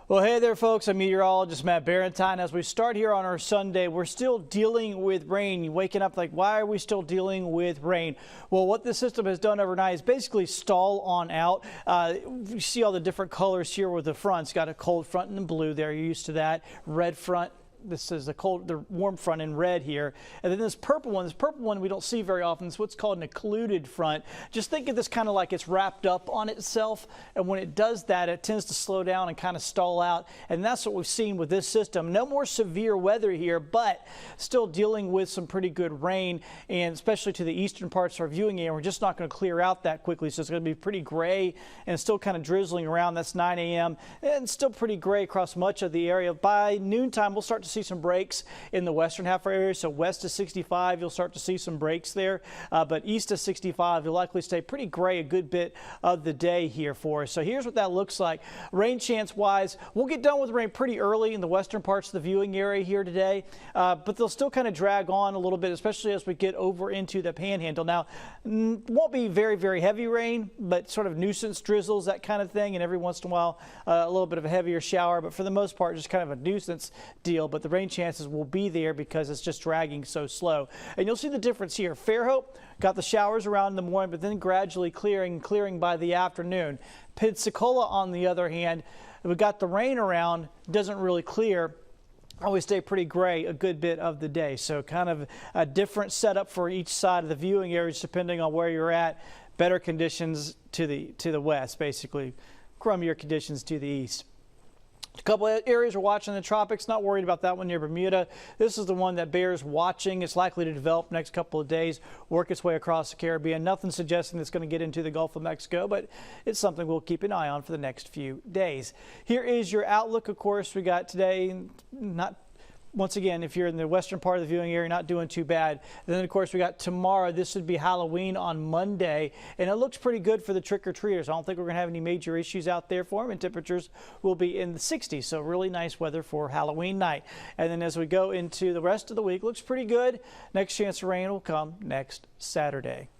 Well, hey there, folks. I'm meteorologist Matt Barentine. As we start here on our Sunday, we're still dealing with rain. You're waking up like, why are we still dealing with rain? Well, what this system has done overnight is basically stall on out. You see all the different colors here with the fronts. Got a cold front in blue there. You're used to that. Red front. This is the warm front in red here. And then this purple one we don't see very often. It's what's called an occluded front. Just think of this kind of like it's wrapped up on itself. And when it does that, it tends to slow down and kind of stall out. And that's what we've seen with this system. No more severe weather here, but still dealing with some pretty good rain, and especially to the eastern parts of our viewing area. We're just not going to clear out that quickly. So it's going to be pretty gray and still kind of drizzling around. That's 9 a.m. and still pretty gray across much of the area. By noontime, we'll start to see some breaks in the western half of our area. So west of 65, you'll start to see some breaks there. But east of 65, you'll likely stay pretty gray a good bit of the day here for us. So here's what that looks like. Rain chance wise, we'll get done with rain pretty early in the western parts of the viewing area here today. But they'll still kind of drag on a little bit, especially as we get over into the panhandle. Now, won't be very, very heavy rain, but sort of nuisance drizzles, that kind of thing. And every once in a while, a little bit of a heavier shower. But for the most part, just kind of a nuisance deal. But the rain chances will be there because it's just dragging so slow. And you'll see the difference here. Fairhope got the showers around in the morning, but then gradually clearing by the afternoon. Pensacola, on the other hand, we got the rain around, doesn't really clear. Always stay pretty gray a good bit of the day. So kind of a different setup for each side of the viewing areas depending on where you're at. Better conditions to the west, basically. Crummier conditions to the east. A couple of areas we're watching in the tropics, not worried about that one near Bermuda. This is the one that bears watching. It's likely to develop next couple of days, work its way across the Caribbean. Nothing suggesting it's going to get into the Gulf of Mexico, but it's something we'll keep an eye on for the next few days. Here is your outlook. Of course, we got today, once again, if you're in the western part of the viewing area, not doing too bad. And then, of course, we got tomorrow. This would be Halloween on Monday, and it looks pretty good for the trick-or-treaters. I don't think we're going to have any major issues out there for them, and temperatures will be in the 60s, so really nice weather for Halloween night. And then as we go into the rest of the week, looks pretty good. Next chance of rain will come next Saturday.